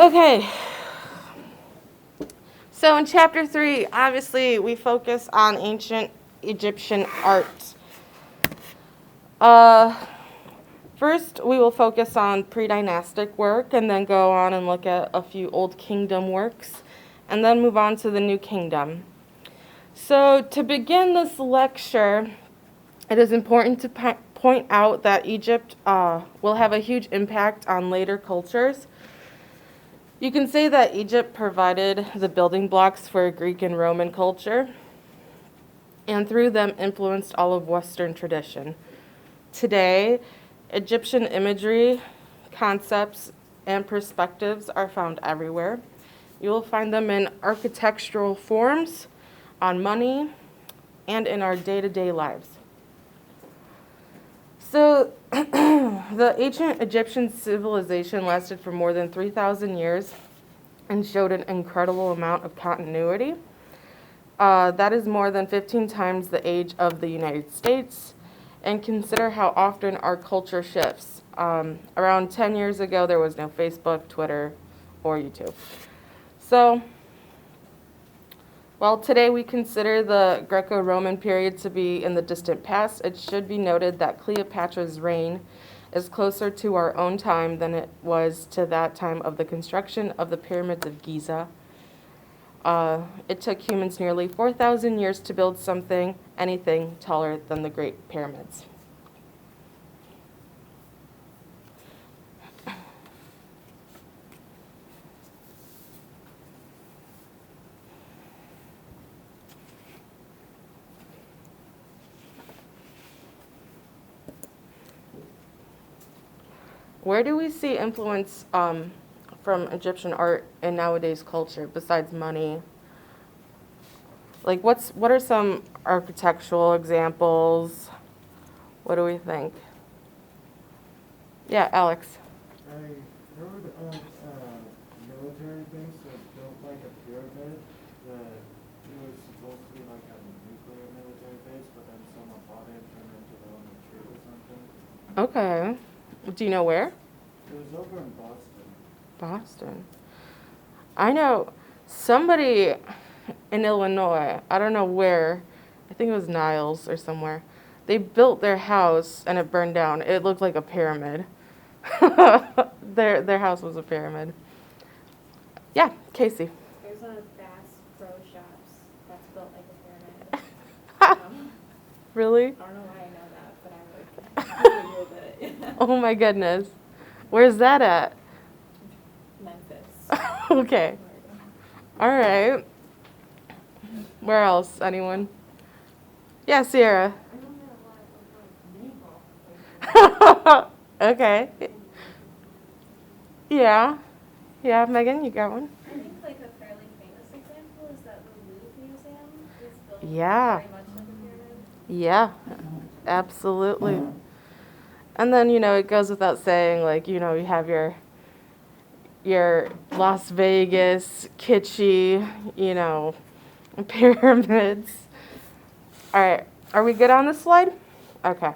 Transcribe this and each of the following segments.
Okay, so in chapter 3, obviously we focus on ancient Egyptian art. Uh, First, we will focus on pre-dynastic work and then go on and look at a few Old Kingdom works and then move on to the New Kingdom. So to begin this lecture, it is important to point out that Egypt will have a huge impact on later cultures. You can say that Egypt provided the building blocks for Greek and Roman culture, and through them influenced all of Western tradition. Today, Egyptian imagery, concepts, and perspectives are found everywhere. You will find them in architectural forms, on money, and in our day-to-day lives. So, the ancient Egyptian civilization lasted for more than 3,000 years and showed an incredible amount of continuity. That is more than 15 times the age of the United States. And consider how often our culture shifts. Around 10 years ago, there was no Facebook, Twitter, or YouTube. So, while today we consider the Greco-Roman period to be in the distant past, it should be noted that Cleopatra's reign is closer to our own time than it was to that time of the construction of the pyramids of Giza. It took humans nearly 4,000 years to build anything taller than the Great Pyramids. Where do we see influence from Egyptian art in nowadays culture besides money? Like what are some architectural examples? What do we think? Yeah, Alex. I heard of a military base that built like a pyramid that it was supposed to be like a nuclear military base, but then someone bought it and turned it into their own retreat or something. Okay. Do you know where? It was over in Boston. Boston. I know somebody in Illinois, I don't know where, I think it was Niles or somewhere. They built their house and it burned down. It looked like a pyramid. Their house was a pyramid. Yeah, Casey. There's a Bass Pro Shops that's built like a pyramid. Really? I don't know why I know that, but I Googled it. Oh my goodness. Where's that at? Memphis. Okay. All right. Where else? Anyone? Yeah, Sierra. Okay. Yeah. Yeah, Megan, you got one? I think like a fairly famous example is that the Louvre Museum is built Yeah. very much like a pyramid. Yeah, absolutely. And then, it goes without saying, like, you have your Las Vegas kitschy, pyramids. All right, are we good on this slide? Okay.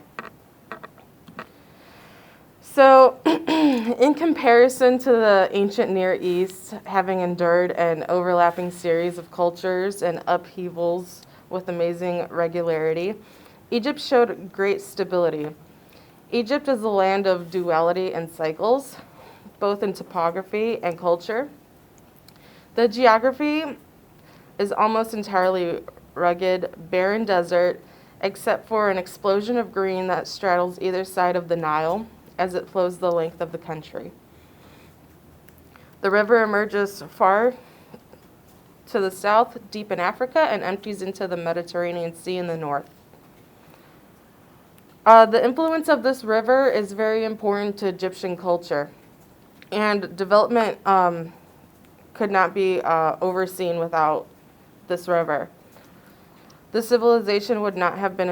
So, in comparison to the ancient Near East, having endured an overlapping series of cultures and upheavals with amazing regularity, Egypt showed great stability. Egypt is a land of duality and cycles, both in topography and culture. The geography is almost entirely rugged, barren desert, except for an explosion of green that straddles either side of the Nile as it flows the length of the country. The river emerges far to the south, deep in Africa, and empties into the Mediterranean Sea in the north. The influence of this river is very important to Egyptian culture, and development could not be overseen without this river. The civilization would have been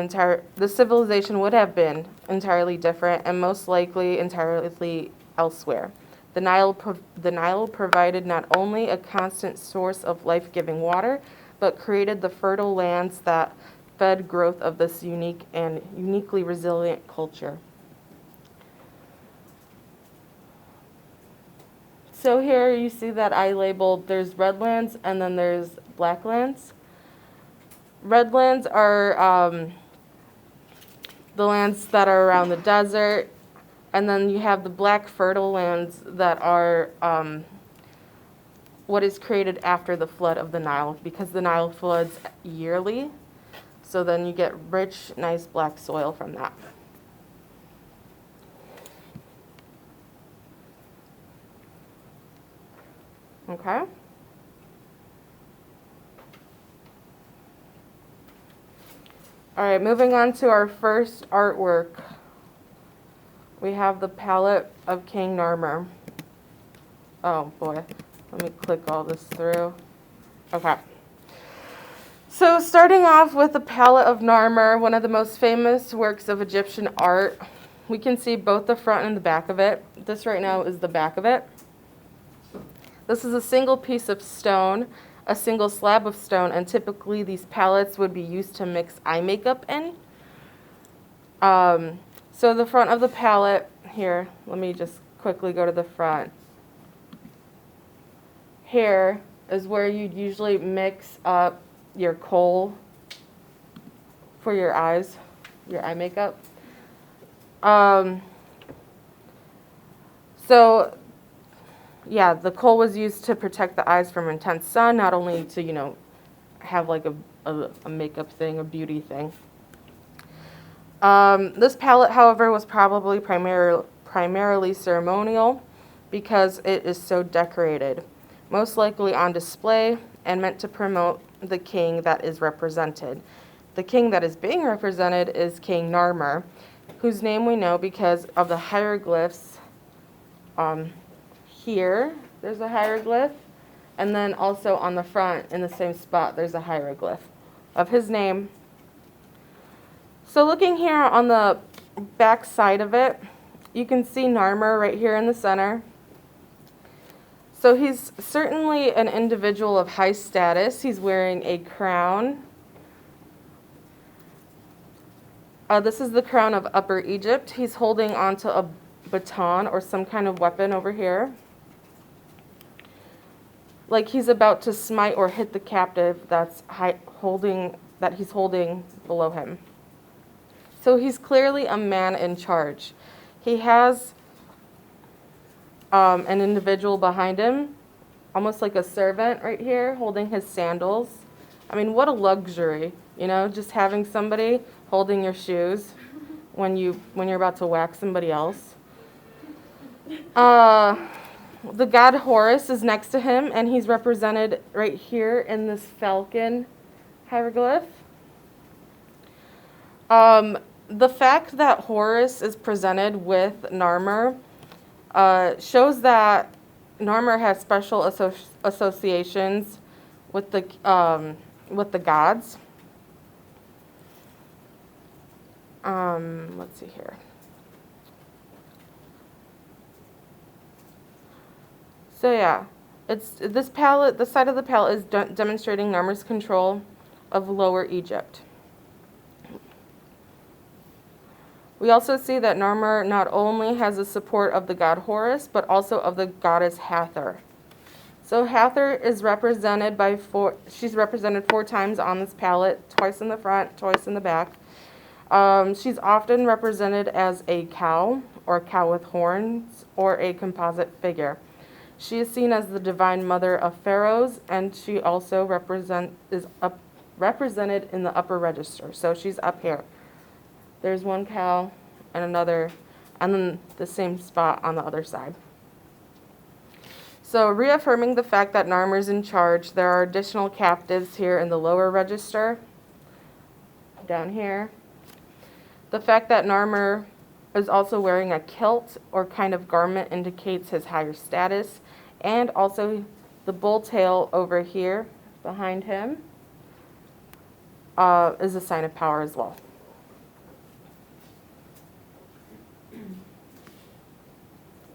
entirely different and most likely entirely elsewhere. The Nile provided not only a constant source of life-giving water, but created the fertile lands that fed growth of this unique and uniquely resilient culture. So here you see that I labeled, there's redlands and then there's blacklands. Redlands are the lands that are around the desert, and then you have the black fertile lands that are what is created after the flood of the Nile, because the Nile floods yearly. So then you get rich, nice black soil from that. Okay. All right, moving on to our first artwork. We have the palette of King Narmer. Oh boy, let me click all this through. Okay. So starting off with the palette of Narmer, one of the most famous works of Egyptian art. We can see both the front and the back of it. This right now is the back of it. This is a single piece of stone, a single slab of stone, and typically these palettes would be used to mix eye makeup in. So the front of the palette, here, let me just quickly go to the front. Here is where you'd usually mix up your kohl for your eyes, your eye makeup. So yeah, the kohl was used to protect the eyes from intense sun, not only to, you know, have like a makeup thing, a beauty thing. This palette, however, was probably primarily ceremonial because it is so decorated, most likely on display and meant to promote the king that is represented. The king that is being represented is King Narmer, whose name we know because of the hieroglyphs. Here, there's a hieroglyph, and then also on the front, in the same spot, there's a hieroglyph of his name. So looking here on the back side of it, you can see Narmer right here in the center. So he's certainly an individual of high status. He's wearing a crown. This is the crown of Upper Egypt. He's holding onto a baton or some kind of weapon over here, like he's about to smite or hit the captive that he's holding below him. So he's clearly a man in charge. He has an individual behind him, almost like a servant right here, holding his sandals. I mean, what a luxury, you know, just having somebody holding your shoes when you're about to whack somebody else. The god Horus is next to him, and he's represented right here in this falcon hieroglyph. The fact that Horus is presented with Narmer shows that Narmer has special associations with the gods. Let's see here. So yeah, it's this palette. The side of the palette is demonstrating Narmer's control of Lower Egypt. We also see that Narmer not only has the support of the god Horus, but also of the goddess Hathor. So Hathor is represented by she's represented 4 times on this palette, twice in the front, twice in the back. She's often represented as a cow, or cow with horns, or a composite figure. She is seen as the divine mother of pharaohs, and she also is represented in the upper register. So she's up here. There's one cow and another, and then the same spot on the other side. So reaffirming the fact that Narmer's in charge, there are additional captives here in the lower register, down here. The fact that Narmer is also wearing a kilt or kind of garment indicates his higher status, and also the bull tail over here behind him is a sign of power as well.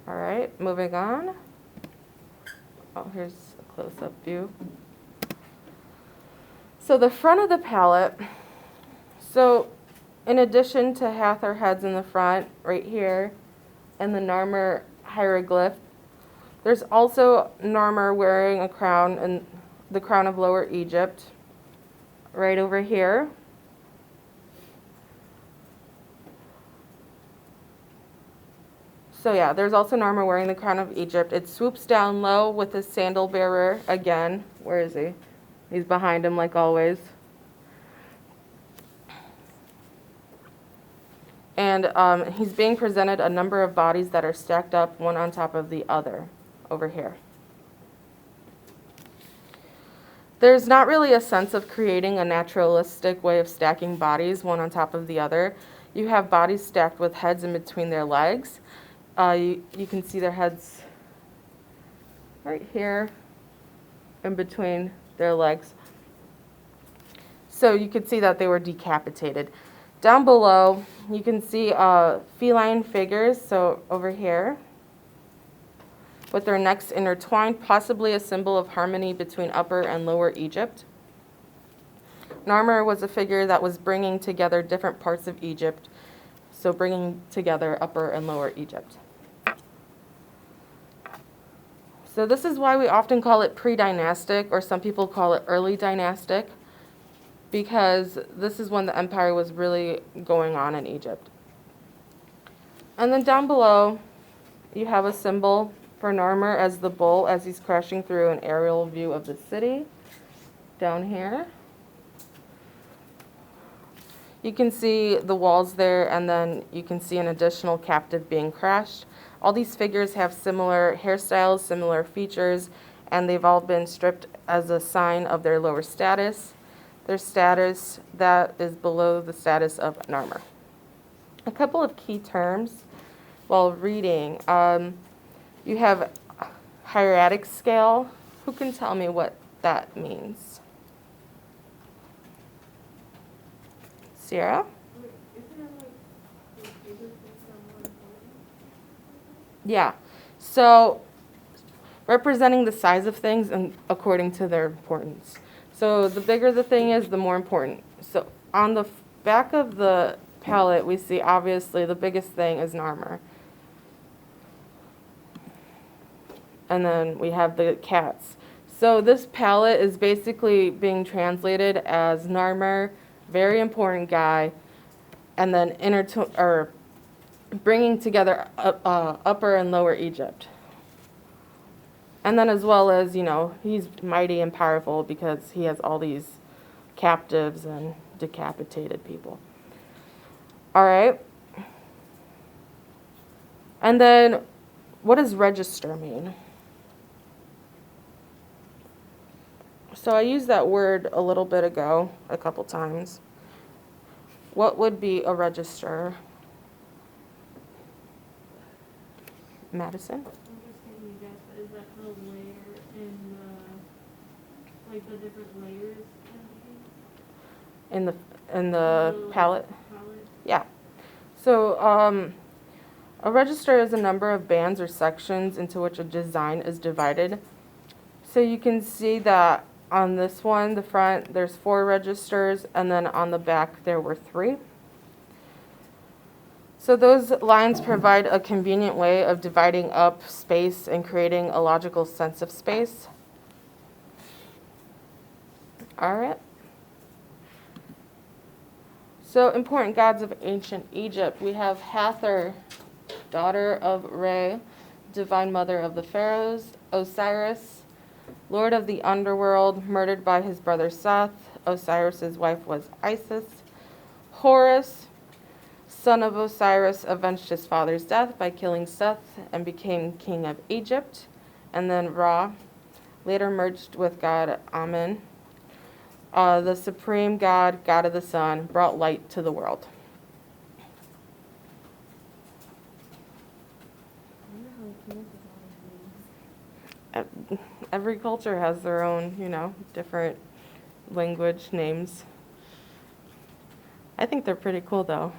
All right, moving on. Oh, here's a close-up view. So the front of the palette, so in addition to Hathor heads in the front, right here, and the Narmer hieroglyph, There's also Narmer wearing a crown, and the crown of Lower Egypt, right over here. So yeah, there's also Narmer wearing the crown of Egypt. It swoops down low with his sandal bearer again. Where is he? He's behind him like always. And he's being presented a number of bodies that are stacked up one on top of the other over here. There's not really a sense of creating a naturalistic way of stacking bodies one on top of the other. You have bodies stacked with heads in between their legs. You can see their heads right here in between their legs. So you could see that they were decapitated. Down below, you can see feline figures, so over here, with their necks intertwined, possibly a symbol of harmony between Upper and Lower Egypt. Narmer was a figure that was bringing together different parts of Egypt, so bringing together Upper and Lower Egypt. So this is why we often call it pre-dynastic, or some people call it early dynastic, because this is when the empire was really going on in Egypt. And then down below, you have a symbol for Narmer as the bull as he's crashing through an aerial view of the city down here. You can see the walls there, and then you can see an additional captive being crashed. All these figures have similar hairstyles, similar features, and they've all been stripped as a sign of their lower status. Their status that is below the status of Narmer. A couple of key terms while reading. You have hieratic scale. Who can tell me what that means? Sierra? Yeah. So representing the size of things and according to their importance. So the bigger the thing is, the more important. So on the back of the palette, we see obviously the biggest thing is Narmer. And then we have the cats. So this palette is basically being translated as Narmer, very important guy, and then bringing together Upper and Lower Egypt. And then as well as, you know, he's mighty and powerful because he has all these captives and decapitated people. All right. And then what does register mean? So I used that word a little bit ago, a couple times. What would be a register? Madison? I'm just taking a guess, but is that the layer in the, like the different layers In the palette? palette? Yeah. So a register is a number of bands or sections into which a design is divided. So you can see that on this one, the front, there's 4 registers, and then on the back there were 3. So those lines provide a convenient way of dividing up space and creating a logical sense of space. All right. So important gods of ancient Egypt. We have Hathor, daughter of Re, divine mother of the pharaohs. Osiris, lord of the underworld, murdered by his brother Seth. Osiris's wife was Isis. Horus, son of Osiris, avenged his father's death by killing Seth and became king of Egypt. And then Ra, later merged with god Amun, the supreme god, god of the sun, brought light to the world. Every culture has their own, you know, different language names. I think they're pretty cool though.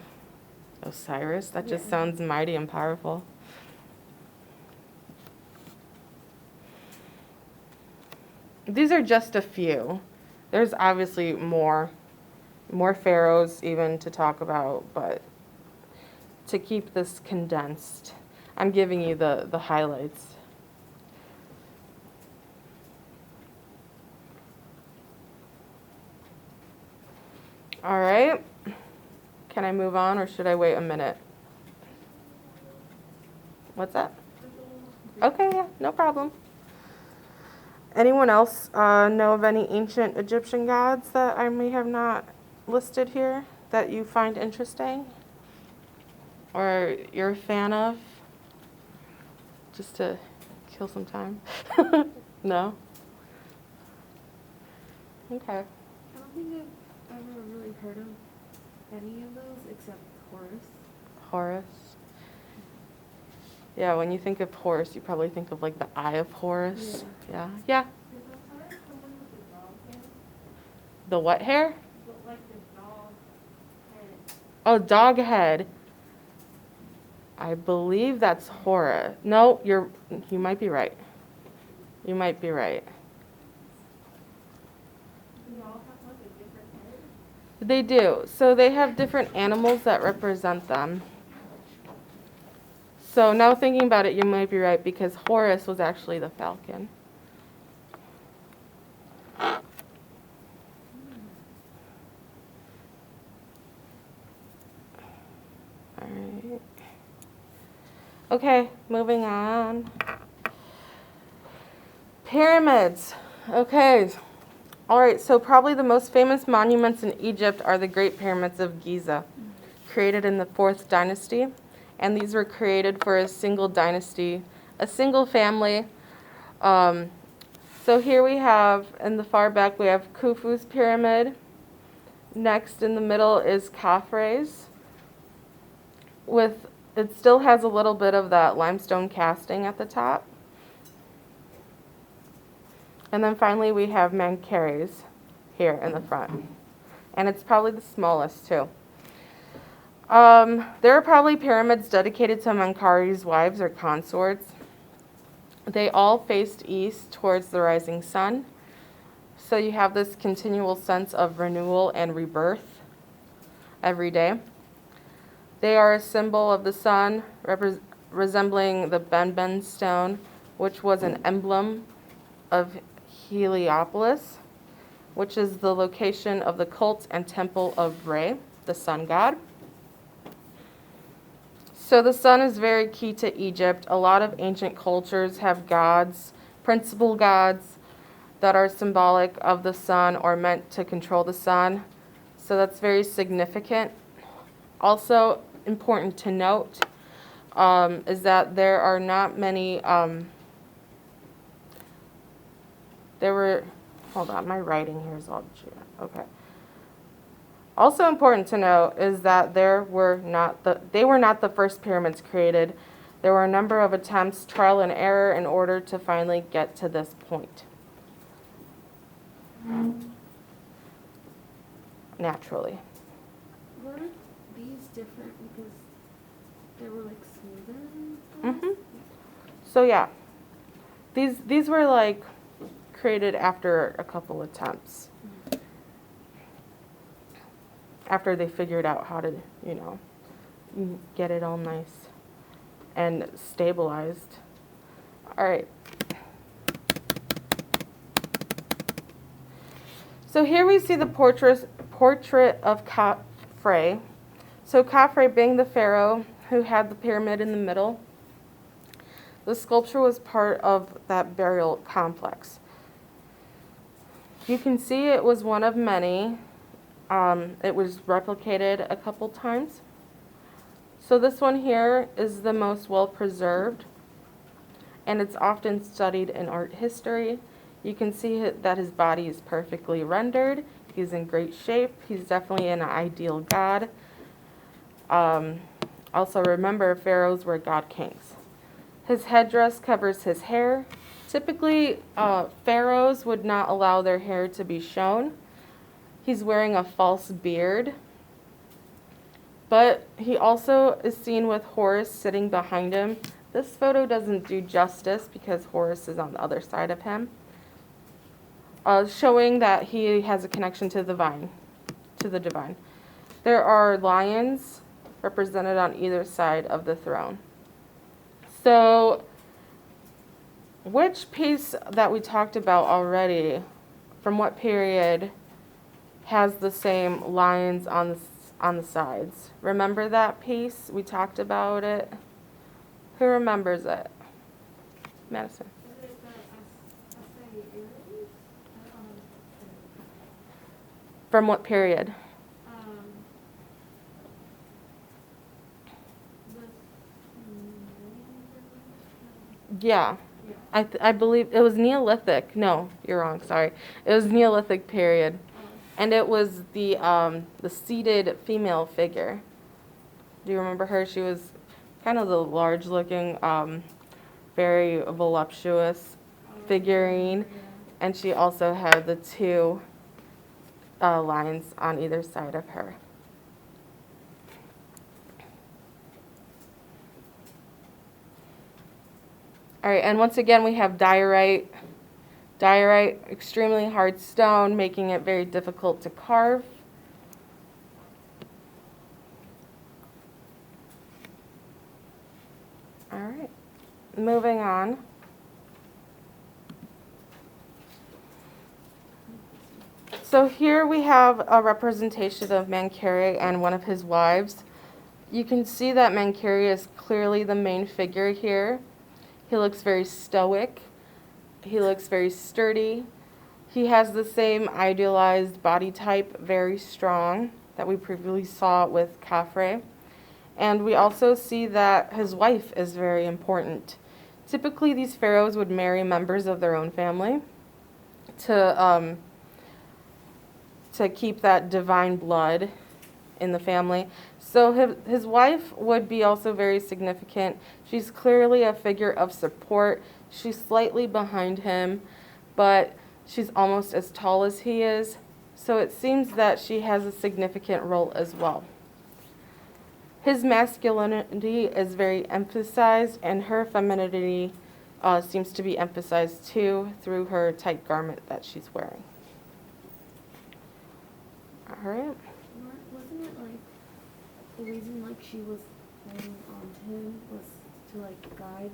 Osiris, that just sounds mighty and powerful. These are just a few. There's obviously more pharaohs even to talk about, but to keep this condensed, I'm giving you the highlights. I move on or should I wait a minute? What's that? Okay, yeah, no problem. Anyone else know of any ancient Egyptian gods that I may have not listed here that you find interesting or you're a fan of? Just to kill some time? No? Okay. I don't think I've ever really heard of any of those except Horus. Horus. Yeah, when you think of Horus, you probably think of like the Eye of Horus. Yeah. Yeah. Is the Horus the one with the dog head? The what hair? Like the dog head. Oh, dog head. I believe that's Horus. No, you might be right. You might be right. Do they all have like a different head? They do. So they have different animals that represent them. So now thinking about it, you might be right because Horus was actually the falcon. All right. Okay, moving on. Pyramids. Okay. All right, so probably the most famous monuments in Egypt are the Great Pyramids of Giza, created in the 4th dynasty. And these were created for a single dynasty, a single family. So here we have, in the far back, we have Khufu's pyramid. Next in the middle is Khafre's. It still has a little bit of that limestone casting at the top. And then finally we have Menkare's here in the front. And it's probably the smallest too. There are probably pyramids dedicated to Menkare's wives or consorts. They all faced east towards the rising sun. So you have this continual sense of renewal and rebirth every day. They are a symbol of the sun, resembling the Benben stone, which was an emblem of Heliopolis, which is the location of the cult and temple of Re, the sun god. So the sun is very key to Egypt. A lot of ancient cultures have gods, principal gods, that are symbolic of the sun or meant to control the sun. So that's very significant. Also important to note is that there are not many, hold on, my writing here is all, okay. Also important to note is that they were not the first pyramids created. There were a number of attempts, trial and error, in order to finally get to this point. Naturally. Were these different because they were like smoother than the ones? So yeah, these were like created after a couple attempts. After they figured out how to, get it all nice and stabilized. All right. So here we see the portrait of Khafre. So Khafre being the pharaoh who had the pyramid in the middle. The sculpture was part of that burial complex. You can see it was one of many. It was replicated a couple times. So this one here is the most well preserved, and it's often studied in art history. You can see that his body is perfectly rendered. He's in great shape. He's definitely an ideal god. Also remember, pharaohs were god kings. His headdress covers his hair. Typically, pharaohs would not allow their hair to be shown. He's wearing a false beard. But he also is seen with Horus sitting behind him. This photo doesn't do justice because Horus is on the other side of him, showing that he has a connection to the divine. There are lions represented on either side of the throne. So, which piece that we talked about already, from what period, has the same lions on the sides. Remember that piece? We talked about it. Who remembers it? Madison. Is it the Essay Aries? I don't know. From what period? Um, this, Yeah. yeah. I believe it was Neolithic. No, you're wrong. Sorry. It was Neolithic period. And it was the seated female figure. Do you remember her? She was kind of the large-looking, very voluptuous figurine, and she also had the two lines on either side of her. All right, and once again we have diorite. Diorite, extremely hard stone, making it very difficult to carve. All right, moving on. So here we have a representation of Mankari and one of his wives. You can see that Mankari is clearly the main figure here. He looks very stoic. He looks very sturdy. He has the same idealized body type, very strong, that we previously saw with Khafre. And we also see that his wife is very important. Typically, these pharaohs would marry members of their own family to keep that divine blood in the family. So his wife would be also very significant. She's clearly a figure of support. She's slightly behind him, but she's almost as tall as he is. So it seems that she has a significant role as well. His masculinity is very emphasized, and her femininity seems to be emphasized too through her tight garment that she's wearing. All right. Wasn't it like the reason like she was holding on to him was to like guide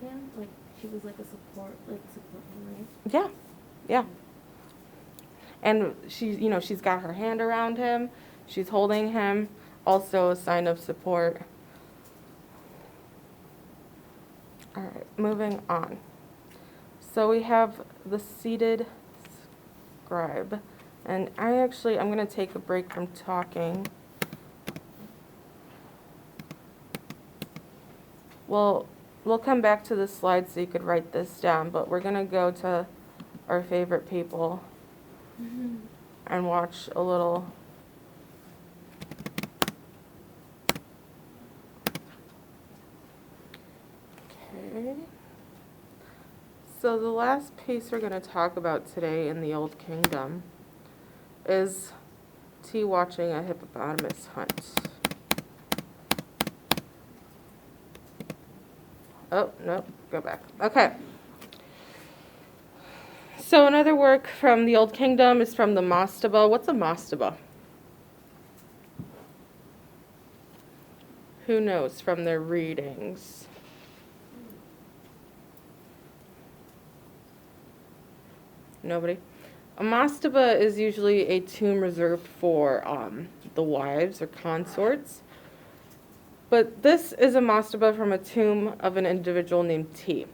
him? Like she was like a support him, right? Yeah, yeah. And she's got her hand around him. She's holding him. Also a sign of support. All right, moving on. So we have the seated scribe. And I'm going to take a break from talking. Well, we'll come back to the slide so you could write this down, but we're going to go to our favorite people and watch a little. Okay. So the last piece we're going to talk about today in the Old Kingdom is T watching a hippopotamus hunt. Oh, no, go back. Okay. So another work from the Old Kingdom is from the mastaba. What's a mastaba? Who knows from their readings? Nobody? A mastaba is usually a tomb reserved for the wives or consorts. But this is a mastaba from a tomb of an individual named T.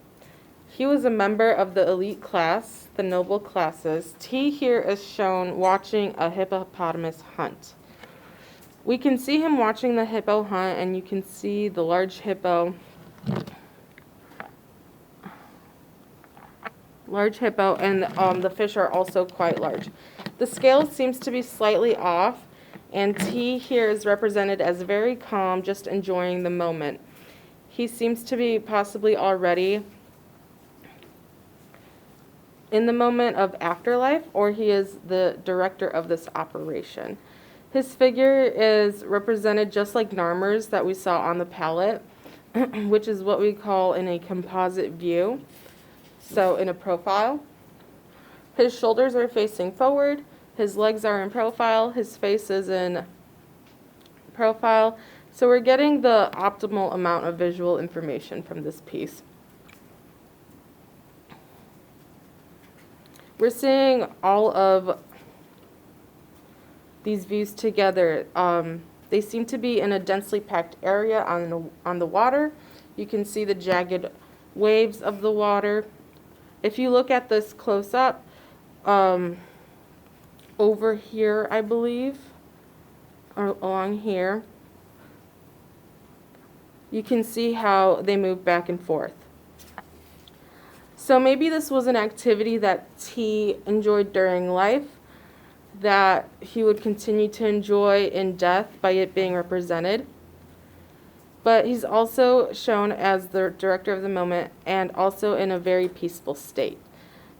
He was a member of the elite class, the noble classes. T here is shown watching a hippopotamus hunt. We can see him watching the hippo hunt, and you can see the large hippo. And the fish are also quite large. The scale seems to be slightly off, and T here is represented as very calm, just enjoying the moment. He seems to be possibly already in the moment of afterlife, or he is the director of this operation. His figure is represented just like Narmer's that we saw on the palette, which is what we call in a composite view. So in a profile, his shoulders are facing forward, his legs are in profile, his face is in profile. So we're getting the optimal amount of visual information from this piece. We're seeing all of these views together. They seem to be in a densely packed area on the water. You can see the jagged waves of the water. If you look at this close up, over here, I believe, or along here, you can see how they move back and forth. So maybe this was an activity that he enjoyed during life, that he would continue to enjoy in death by it being represented. But he's also shown as the director of the moment and also in a very peaceful state.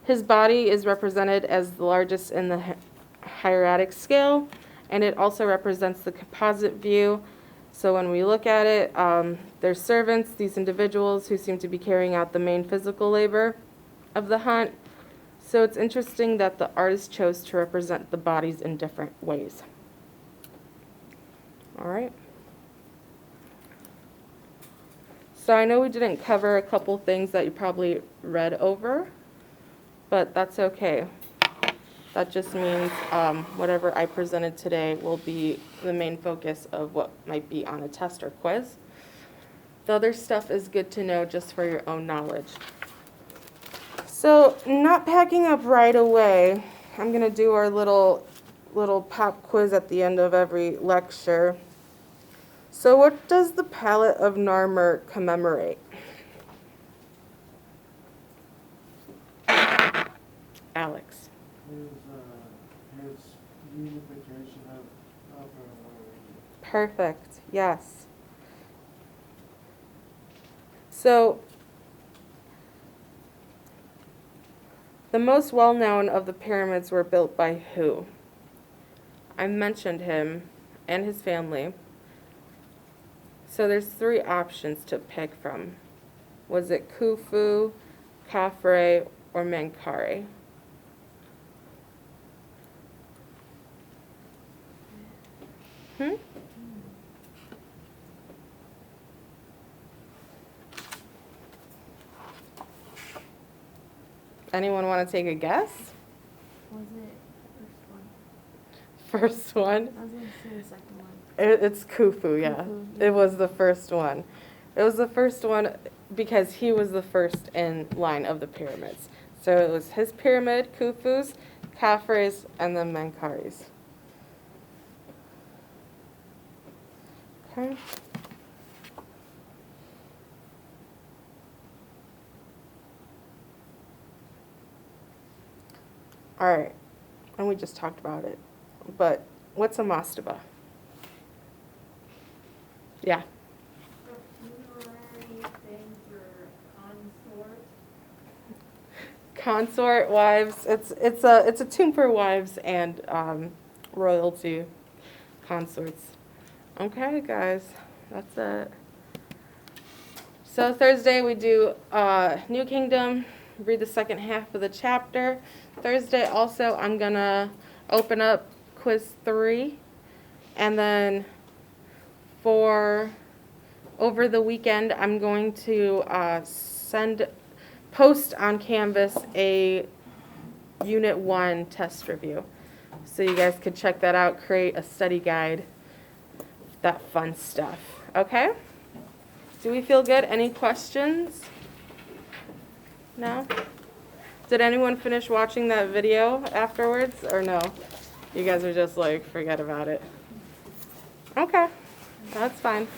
His body is represented as the largest in the hieratic scale, and it also represents the composite view. So when we look at it, there's servants, these individuals who seem to be carrying out the main physical labor of the hunt. So it's interesting that the artist chose to represent the bodies in different ways. All right. So I know we didn't cover a couple things that you probably read over, but that's okay. That just means whatever I presented today will be the main focus of what might be on a test or quiz. The other stuff is good to know just for your own knowledge. So not packing up right away, I'm going to do our little pop quiz at the end of every lecture. So what does the Palette of Narmer commemorate? Alex. His unification of Upper and Lower Egypt. Perfect. Yes. So the most well-known of the pyramids were built by who? I mentioned him and his family. So there's 3 options to pick from. Was it Khufu, Khafre, or Menkaure? Anyone want to take a guess? Was it first one? First one? I was gonna say the second one. It's Khufu, yeah. Khufu, yeah. It was the first one. It was the first one because he was the first in line of the pyramids. So it was his pyramid, Khufu's, Khafre's, and then Menkaure's. Okay. All right, and we just talked about it, but what's a mastaba? Yeah. Funerary thing for consort. Consort, wives. It's a tomb for wives and royalty consorts. Okay, guys, that's it. So Thursday we do New Kingdom. Read the second half of the chapter. Thursday also I'm gonna open up quiz 3, and then for over the weekend I'm going to post on Canvas a Unit 1 test review. So you guys could check that out, create a study guide, that fun stuff. Okay? Do we feel good? Any questions? No? Did anyone finish watching that video afterwards or no? You guys are just like, forget about it. Okay, that's fine.